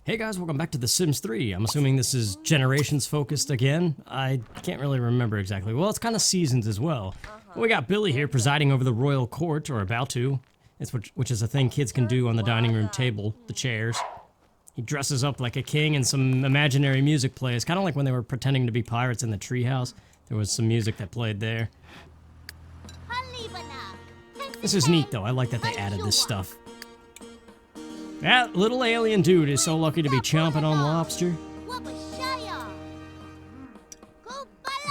Hey guys, welcome back to The Sims 3. I'm assuming this is generations focused again. I can't really remember exactly. Well, it's kind of seasons as well. We got Billy here presiding over the royal court, or about to. Which is a thing kids can do on the dining room table, the chairs. He dresses up like a king and some imaginary music plays, kind of like when they were pretending to be pirates in the treehouse. There was some music that played there. This is neat though, I like that they added this stuff. That little alien dude is so lucky to be chomping on lobster. You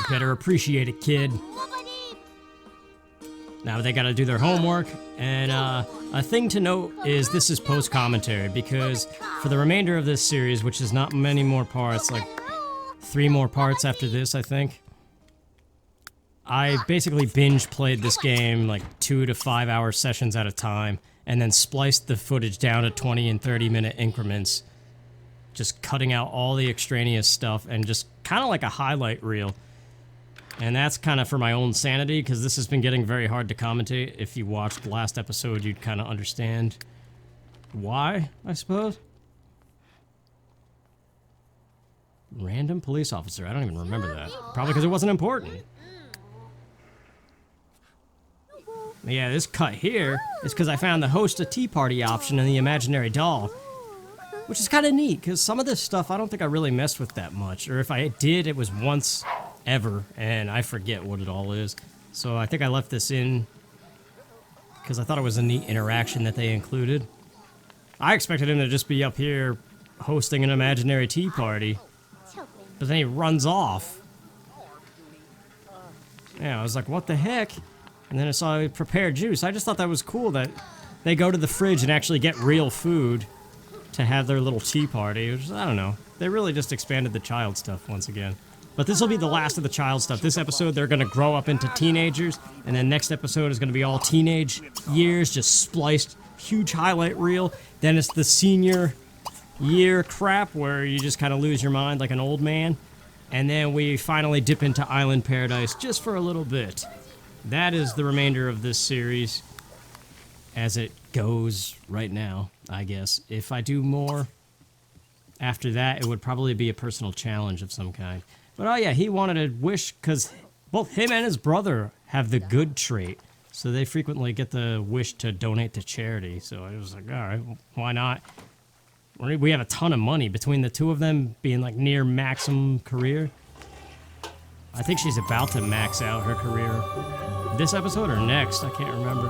better appreciate it, kid. Now they gotta do their homework, and a thing to note is this is post-commentary, because for the remainder of this series, which is not many more parts, like 3 more parts after this, I think, I basically binge played this game like 2 to 5 hour sessions at a time, and then spliced the footage down to 20 and 30 minute increments, just cutting out all the extraneous stuff and just kind of like a highlight reel. And that's kind of for my own sanity, because this has been getting very hard to commentate. If you watched the last episode, you'd kind of understand why, I suppose. Random police officer, I don't even remember that. Probably because it wasn't important. Yeah, this cut here is because I found the host a tea party option in the imaginary doll. Which is kind of neat, because some of this stuff I don't think I really messed with that much. Or if I did, it was once ever, and I forget what it all is. So I think I left this in because I thought it was a neat interaction that they included. I expected him to just be up here hosting an imaginary tea party. But then he runs off. Yeah, I was like, what the heck? And then I saw prepared juice. I just thought that was cool that they go to the fridge and actually get real food to have their little tea party. Which, I don't know. They really just expanded the child stuff once again. But this will be the last of the child stuff. This episode, they're going to grow up into teenagers. And then next episode is going to be all teenage years, just spliced. Huge highlight reel. Then it's the senior year crap where you just kind of lose your mind like an old man. And then we finally dip into Island Paradise just for a little bit. That is the remainder of this series as it goes right now, I guess. If I do more after that, it would probably be a personal challenge of some kind. But oh yeah, he wanted a wish because both him and his brother have the good trait. So they frequently get the wish to donate to charity. So I was like, all right, why not? We have a ton of money between the two of them being like near maximum career. I think she's about to max out her career. This episode or next? I can't remember.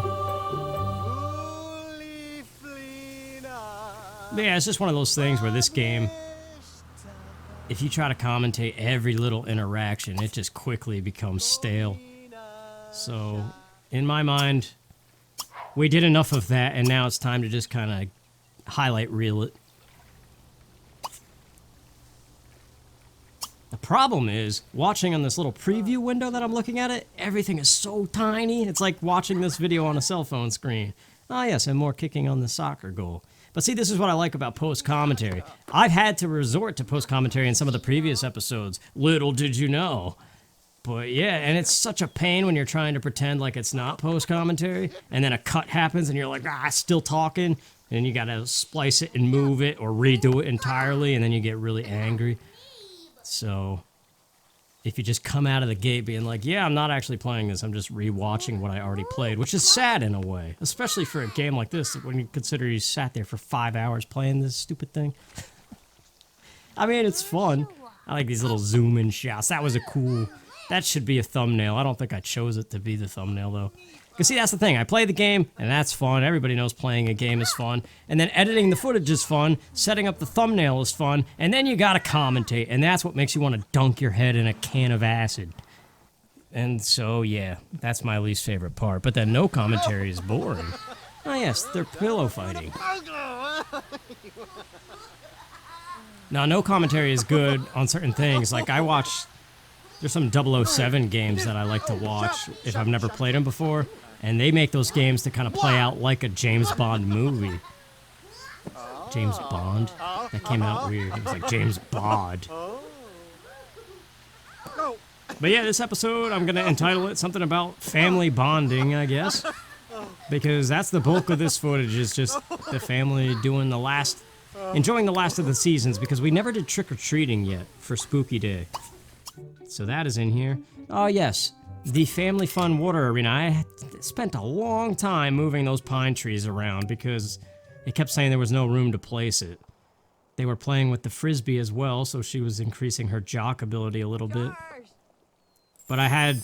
But yeah, it's just one of those things where this game, if you try to commentate every little interaction, it just quickly becomes stale. So, in my mind, we did enough of that, and now it's time to just kind of highlight reel it. The problem is, watching on this little preview window that I'm looking at it, everything is so tiny. It's like watching this video on a cell phone screen. Ah yes, and more kicking on the soccer goal. But see, this is what I like about post-commentary. I've had to resort to post-commentary in some of the previous episodes. Little did you know. But yeah, and it's such a pain when you're trying to pretend like it's not post-commentary, and then a cut happens and you're like, still talking, and you gotta splice it and move it or redo it entirely, and then you get really angry. So, if you just come out of the gate being like, yeah, I'm not actually playing this, I'm just rewatching what I already played, which is sad in a way, especially for a game like this, when you consider you sat there for 5 hours playing this stupid thing. I mean, it's fun. I like these little zoom in shots. That was that should be a thumbnail. I don't think I chose it to be the thumbnail, though. Because see, that's the thing. I play the game, and that's fun. Everybody knows playing a game is fun. And then editing the footage is fun. Setting up the thumbnail is fun. And then you gotta commentate, and that's what makes you want to dunk your head in a can of acid. And so, yeah, that's my least favorite part. But then no commentary is boring. Oh yes, they're pillow fighting. Now, no commentary is good on certain things. Like, there's some 007 games that I like to watch if I've never played them before. And they make those games to kind of play out like a James Bond movie. James Bond? That came out weird. It was like James Bod. But yeah, this episode, I'm going to entitle it something about family bonding, I guess. Because that's the bulk of this footage, is just the family doing the last enjoying the last of the seasons because we never did trick-or-treating yet for Spooky Day. So that is in here. Oh yes, the Family Fun Water Arena. I spent a long time moving those pine trees around because it kept saying there was no room to place it. They were playing with the Frisbee as well, so she was increasing her jock ability a little bit. But I had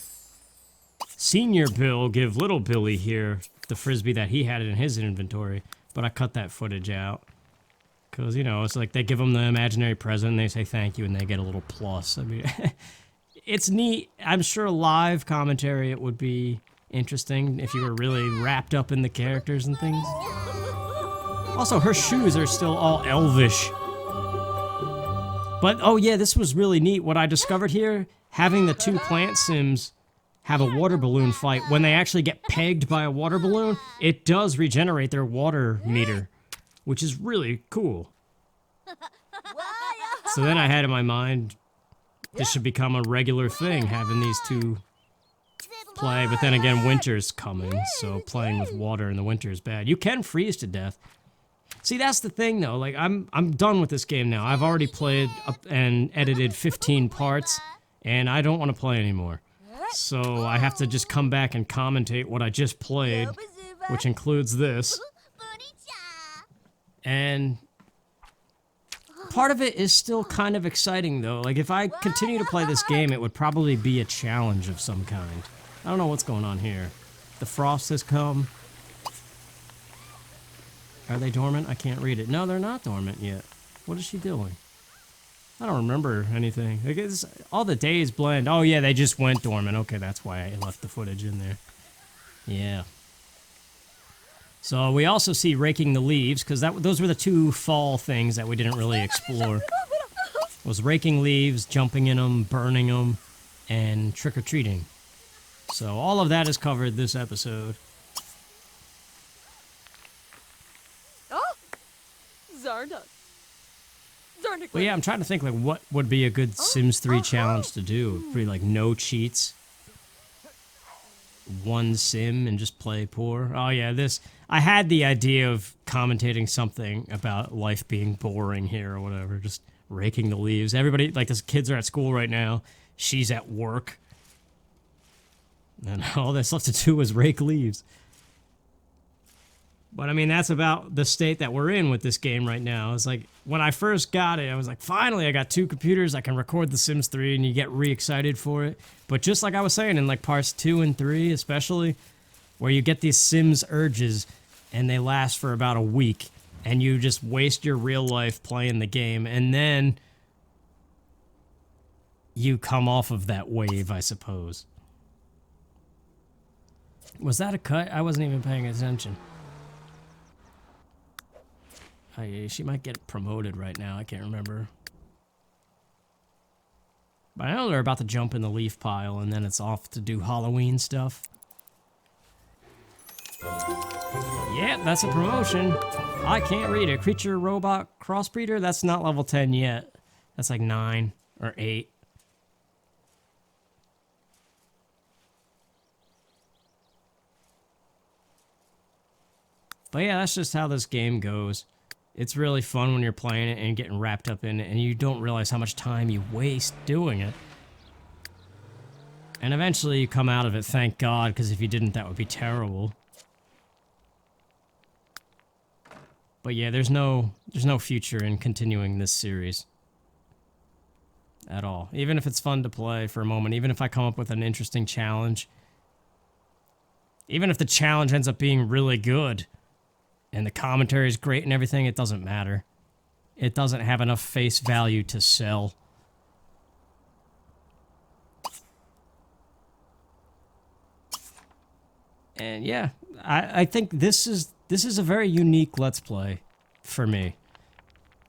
Senior Bill give Little Billy here the Frisbee that he had in his inventory, but I cut that footage out. Because, you know, it's like they give them the imaginary present and they say thank you and they get a little plus. I mean, it's neat. I'm sure live commentary it would be interesting if you were really wrapped up in the characters and things. Also, her shoes are still all elvish. But, oh yeah, this was really neat. What I discovered here, having the two plant sims have a water balloon fight, when they actually get pegged by a water balloon, it does regenerate their water meter, which is really cool. So then I had in my mind, this should become a regular thing, having these two play, but then again, winter's coming, so playing with water in the winter is bad. You can freeze to death. See, that's the thing though, like, I'm done with this game now. I've already played up and edited 15 parts, and I don't want to play anymore. So I have to just come back and commentate what I just played, which includes this. And part of it is still kind of exciting though. Like if I continue to play this game, it would probably be a challenge of some kind. I don't know what's going on here. The frost has come. Are they dormant? I can't read it. No, they're not dormant yet. What is she doing? I don't remember anything. All the days blend. Oh yeah, they just went dormant. Okay, that's why I left the footage in there. Yeah. So we also see raking the leaves, because those were the two fall things that we didn't really explore. Was raking leaves, jumping in them, burning them, and trick-or-treating. So all of that is covered this episode. Oh, Zarda. Well, yeah, I'm trying to think, like, what would be a good Sims 3 challenge to do? It'd be like no cheats. One sim and just play poor. Oh yeah, I had the idea of commentating something about life being boring here or whatever, just raking the leaves. Everybody, like, the kids are at school right now. She's at work. And all that's left to do is rake leaves. But I mean, that's about the state that we're in with this game right now. It's like, when I first got it, I was like, finally, I got two computers, I can record The Sims 3, and you get re-excited for it. But just like I was saying, in like parts 2 and 3 especially, where you get these Sims urges, and they last for about a week, and you just waste your real life playing the game, and then you come off of that wave, I suppose. Was that a cut? I wasn't even paying attention. She might get promoted right now. I can't remember. But I know they're about to jump in the leaf pile, and then it's off to do Halloween stuff. Yeah, that's a promotion. I can't read it. Creature robot crossbreeder? That's not level 10 yet. That's like 9 or 8. But yeah, that's just how this game goes. It's really fun when you're playing it and getting wrapped up in it, and you don't realize how much time you waste doing it. And eventually you come out of it, thank God, because if you didn't, that would be terrible. But yeah, there's no future in continuing this series. At all. Even if it's fun to play for a moment, even if I come up with an interesting challenge, even if the challenge ends up being really good, and the commentary is great and everything, it doesn't matter. It doesn't have enough face value to sell. And yeah, I think this is a very unique Let's Play for me.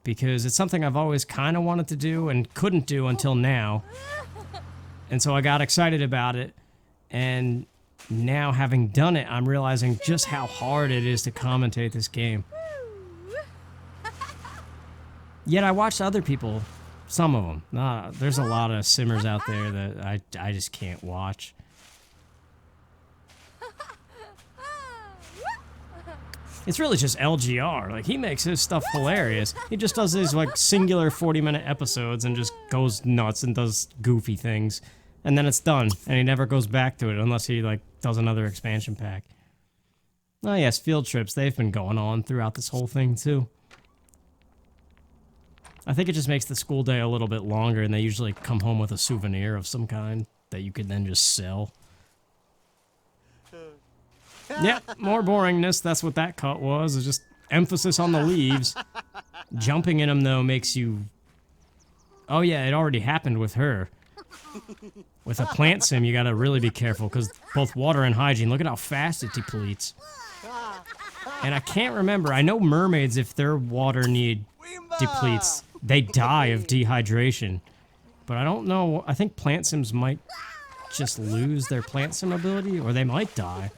Because it's something I've always kind of wanted to do and couldn't do until now. And so I got excited about it, and now, having done it, I'm realizing just how hard it is to commentate this game. Yet I watched other people, some of them. There's a lot of simmers out there that I just can't watch. It's really just LGR. Like, he makes his stuff hilarious. He just does these, like, singular 40-minute episodes and just goes nuts and does goofy things. And then it's done, and he never goes back to it unless he, like, does another expansion pack. Oh, yes, field trips. They've been going on throughout this whole thing, too. I think it just makes the school day a little bit longer, and they usually come home with a souvenir of some kind that you could then just sell. Yeah, more boringness. That's what that cut was. It's just emphasis on the leaves. Jumping in them, though, makes you... Oh, yeah, it already happened with her. With a plant sim, you gotta really be careful, because both water and hygiene, look at how fast it depletes. And I can't remember. I know mermaids, if their water need depletes, they die of dehydration. But I don't know. I think plant sims might just lose their plant sim ability, or they might die.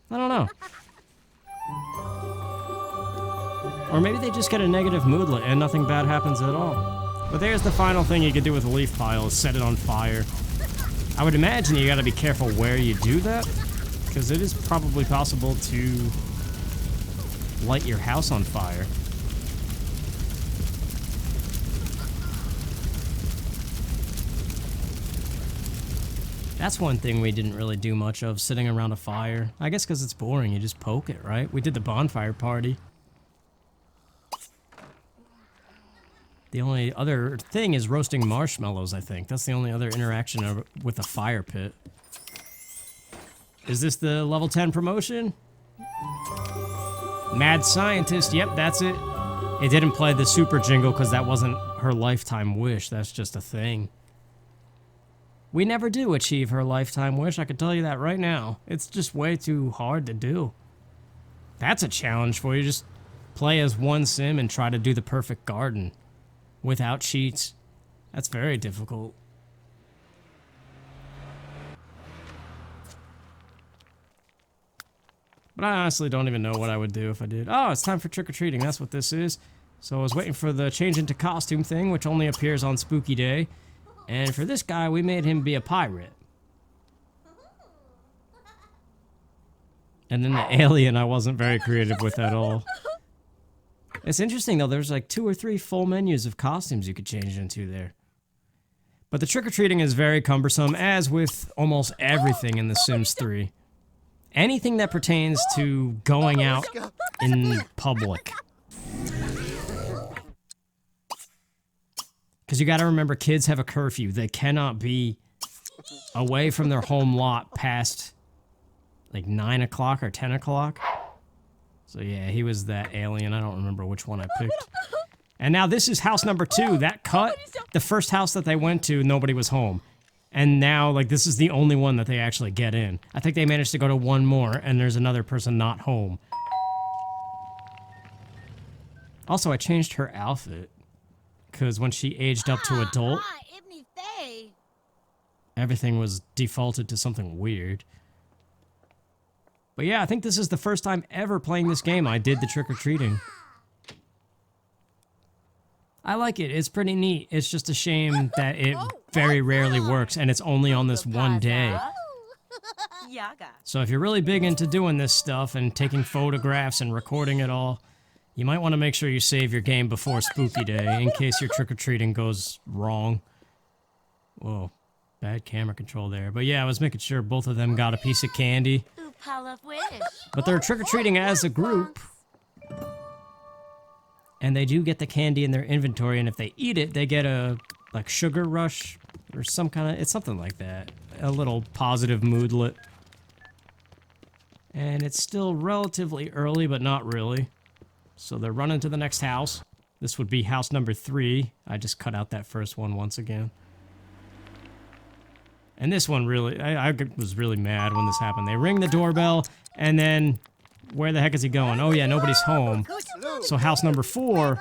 I don't know. Or maybe they just get a negative moodlet and nothing bad happens at all. But there's the final thing you could do with a leaf pile, is set it on fire. I would imagine you gotta be careful where you do that, because it is probably possible to light your house on fire. That's one thing we didn't really do much of, sitting around a fire. I guess because it's boring, you just poke it, right? We did the bonfire party. The only other thing is roasting marshmallows, I think. That's the only other interaction with a fire pit. Is this the level 10 promotion? Mad Scientist, yep, that's it. It didn't play the super jingle because that wasn't her lifetime wish, that's just a thing. We never do achieve her lifetime wish, I can tell you that right now. It's just way too hard to do. That's a challenge for you, just play as one sim and try to do the perfect garden. Without cheats. That's very difficult. But I honestly don't even know what I would do if I did. Oh, it's time for trick-or-treating, that's what this is. So I was waiting for the change into costume thing, which only appears on Spooky Day. And for this guy, we made him be a pirate. And then the alien, I wasn't very creative with at all. It's interesting, though. There's like 2 or 3 full menus of costumes you could change into there. But the trick-or-treating is very cumbersome, as with almost everything in The Sims 3. Anything that pertains to going out in public. Because you gotta remember, kids have a curfew. They cannot be away from their home lot past like 9 o'clock or 10 o'clock. So yeah, he was that alien. I don't remember which one I picked. And now this is house number 2. That cut, the first house that they went to, nobody was home. And now, like, this is the only one that they actually get in. I think they managed to go to one more, and there's another person not home. Also, I changed her outfit. Because when she aged up to adult, everything was defaulted to something weird. But yeah, I think this is the first time ever playing this game I did the trick-or-treating. I like it. It's pretty neat. It's just a shame that it very rarely works, and it's only on this one day. So if you're really big into doing this stuff and taking photographs and recording it all, you might want to make sure you save your game before Spooky Day, in case your trick-or-treating goes wrong. Whoa, bad camera control there. But yeah, I was making sure both of them got a piece of candy. But they're trick-or-treating as a group. And they do get the candy in their inventory, and if they eat it, they get a, like, sugar rush, or some kind of, it's something like that. A little positive moodlet. And it's still relatively early, but not really. So they're running to the next house. This would be house number 3. I just cut out that first one once again. And this one really, I was really mad when this happened. They ring the doorbell, and then, where the heck is he going? Oh yeah, nobody's home. So house number 4,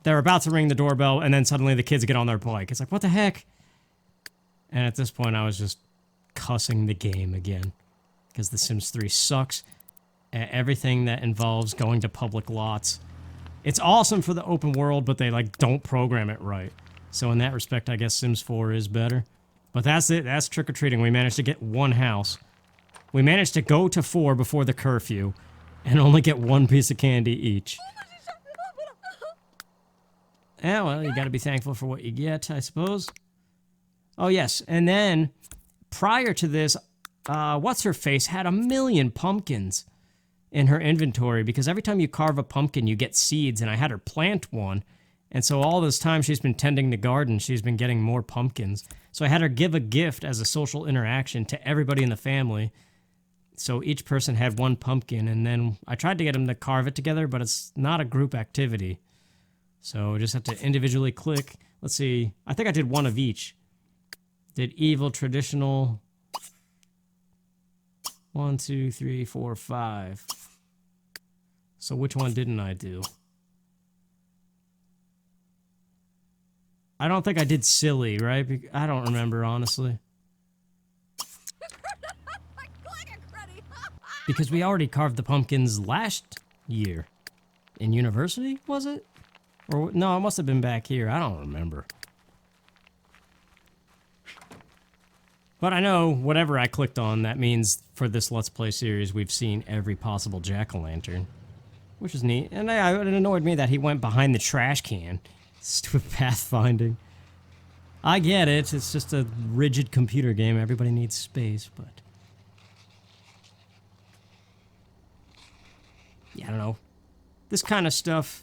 they're about to ring the doorbell, and then suddenly the kids get on their bike. It's like, what the heck? And at this point, I was just cussing the game again. Because The Sims 3 sucks at everything that involves going to public lots. It's awesome for the open world, but they, like, don't program it right. So in that respect, I guess Sims 4 is better. But that's it. That's trick-or-treating. We managed to get one house. We managed to go to 4 before the curfew. and only get one piece of candy each. Yeah, well, you gotta be thankful for what you get, I suppose. Oh, yes, and then, prior to this, What's-Her-Face had 1,000,000 pumpkins in her inventory, because every time you carve a pumpkin, you get seeds, and I had her plant one, and so all this time she's been tending the garden, she's been getting more pumpkins. So I had her give a gift as a social interaction to everybody in the family, so each person had one pumpkin, and then I tried to get them to carve it together, but it's not a group activity. So we just have to individually click. Let's see. I think I did one of each. Did evil, traditional. 1, 2, 3, 4, 5. So which one didn't I do? I don't think I did silly, right? I don't remember, honestly. Because we already carved the pumpkins last year. In university, was it? Or no, it must have been back here. I don't remember. But I know whatever I clicked on, that means for this Let's Play series, we've seen every possible jack-o'-lantern. Which is neat. And it annoyed me that he went behind the trash can. Stupid pathfinding. I get it. It's just a rigid computer game. Everybody needs space, but... yeah, I don't know. This kind of stuff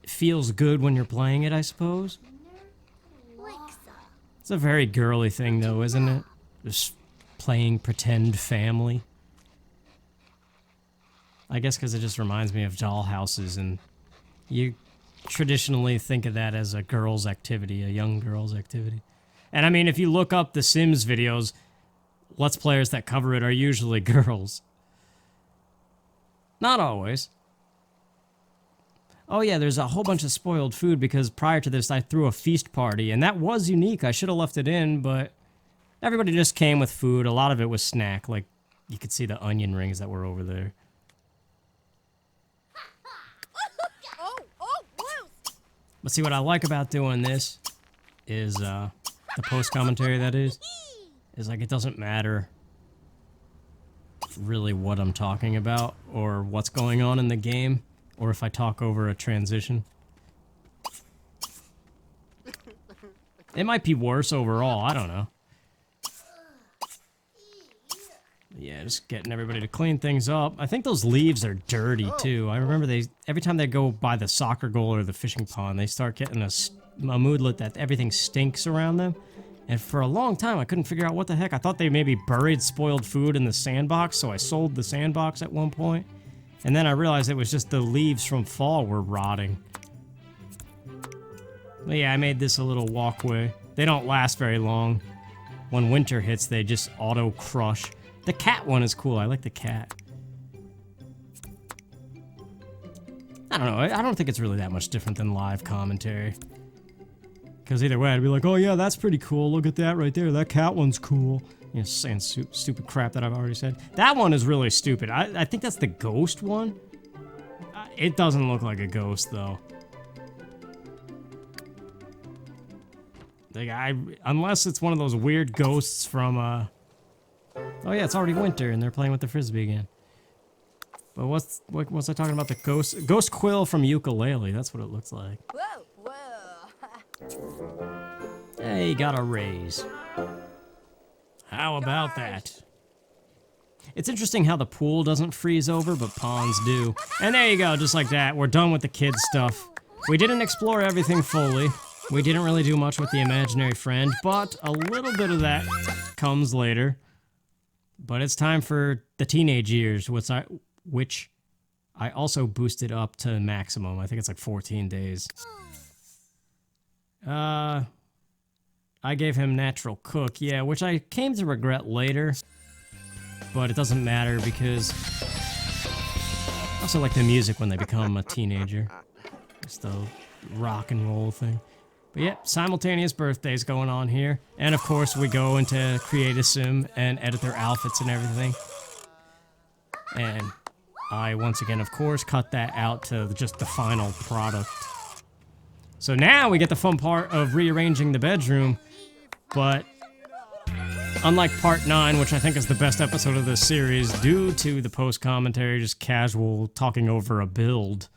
feels good when you're playing it, I suppose. It's a very girly thing, though, isn't it? Just playing pretend family. I guess because it just reminds me of dollhouses, and you traditionally think of that as a girl's activity, a young girl's activity. And I mean, if you look up the Sims videos, Let's Players that cover it are usually girls. Not always. Oh yeah, there's a whole bunch of spoiled food because prior to this I threw a feast party, and that was unique. I should have left it in, but everybody just came with food. A lot of it was snack, like you could see the onion rings that were over there. But see, what I like about doing this is the post commentary, that is like it doesn't matter really what I'm talking about or what's going on in the game, or if I talk over a transition. It might be worse overall, I don't know. Yeah, just getting everybody to clean things up. I think those leaves are dirty too. I remember every time they go by the soccer goal or the fishing pond, they start getting a moodlet that everything stinks around them. And for a long time, I couldn't figure out what the heck. I thought they maybe buried spoiled food in the sandbox, so I sold the sandbox at one point. And then I realized it was just the leaves from fall were rotting. But yeah, I made this a little walkway. They don't last very long. When winter hits, they just auto-crush. The cat one is cool. I like the cat. I don't know. I don't think it's really that much different than live commentary. Because either way, I'd be like, oh yeah, that's pretty cool. Look at that right there. That cat one's cool. You know, saying stupid crap that I've already said. That one is really stupid. I think that's the ghost one. It doesn't look like a ghost, though. Like, unless it's one of those weird ghosts from, oh yeah, it's already winter and they're playing with the frisbee again. But what's I talking about? The ghost quill from Ukulele. That's what it looks like. Whoa, whoa. Hey, got a raise. How about that? It's interesting how the pool doesn't freeze over, but ponds do. And there you go, just like that. We're done with the kids' stuff. We didn't explore everything fully. We didn't really do much with the imaginary friend, but a little bit of that comes later. But it's time for the teenage years, which I also boosted up to maximum. I think it's like 14 days. I gave him natural cook, yeah, which I came to regret later. But it doesn't matter because I also like the music when they become a teenager. It's the rock and roll thing. But yeah, simultaneous birthdays going on here. And of course we go into Create a Sim and edit their outfits and everything. And I, once again, of course, cut that out to just the final product. So now we get the fun part of rearranging the bedroom, but Unlike part 9, which I think is the best episode of this series, due to the post-commentary, just casual talking over a build.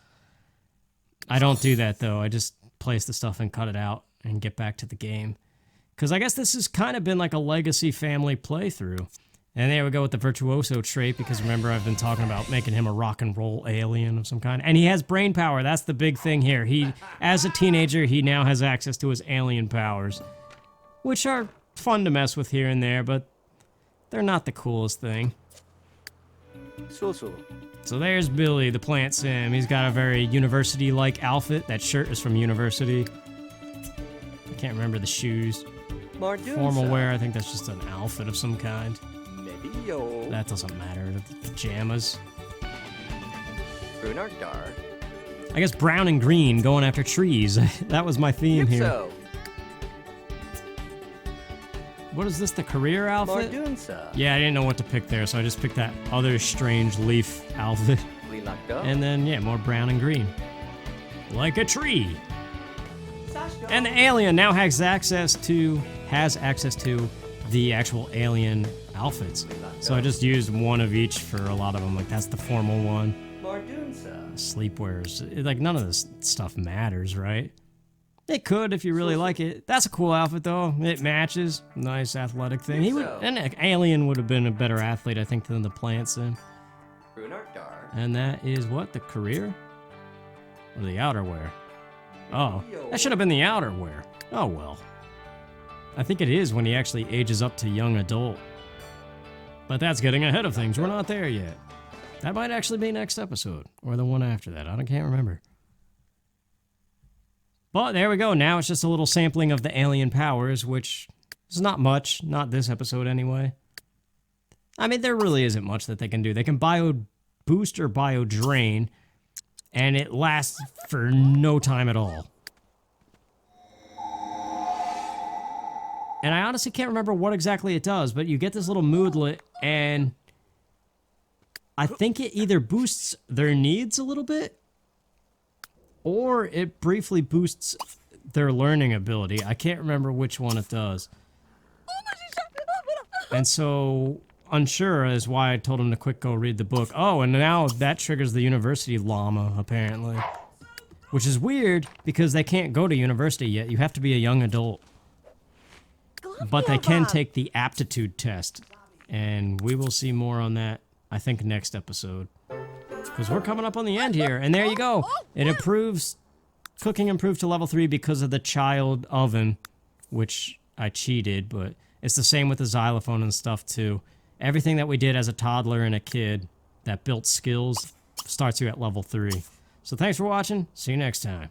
I don't do that, though. I just place the stuff and cut it out and get back to the game. Because I guess this has kind of been like a legacy family playthrough. And there we go with the virtuoso trait, because remember I've been talking about making him a rock and roll alien of some kind. And he has brain power, that's the big thing here. He, as a teenager, he now has access to his alien powers, which are fun to mess with here and there, but they're not the coolest thing. So there's Billy, the plant sim. He's got a very university-like outfit. That shirt is from university. I can't remember the shoes. Formal wear, I think that's just an outfit of some kind. That doesn't matter. The pajamas. I guess brown and green going after trees. That was my theme here. What is this, the career outfit? Yeah, I didn't know what to pick there, so I just picked that other strange leaf outfit. And then, yeah, more brown and green. Like a tree. And the alien now has access to the actual alien outfits. So I just used one of each for a lot of them. Like, that's the formal one. Sleepwears. Like, none of this stuff matters, right? It could if you really like it. That's a cool outfit, though. It matches. Nice athletic thing. An alien would have been a better athlete, I think, than the plant sim. And that is what? The career? Or the outerwear? Oh, that should have been the outerwear. Oh, well. I think it is when he actually ages up to young adult. But that's getting ahead of things. We're not there yet. That might actually be next episode. Or the one after that. I can't remember. But there we go. Now it's just a little sampling of the alien powers, which is not much. Not this episode, anyway. I mean, there really isn't much that they can do. They can bio-boost or bio-drain, and it lasts for no time at all. And I honestly can't remember what exactly it does, but you get this little moodlet, and I think it either boosts their needs a little bit, or it briefly boosts their learning ability. I can't remember which one it does. And so, unsure is why I told him to quick go read the book. Oh, and now that triggers the university llama, apparently. Which is weird, because they can't go to university yet. You have to be a young adult. But they can take the aptitude test. And we will see more on that, I think, next episode. Because we're coming up on the end here. And there you go. It improves... Cooking improved to level 3 because of the child oven. Which I cheated, but it's the same with the xylophone and stuff, too. Everything that we did as a toddler and a kid that built skills starts you at level 3. So thanks for watching. See you next time.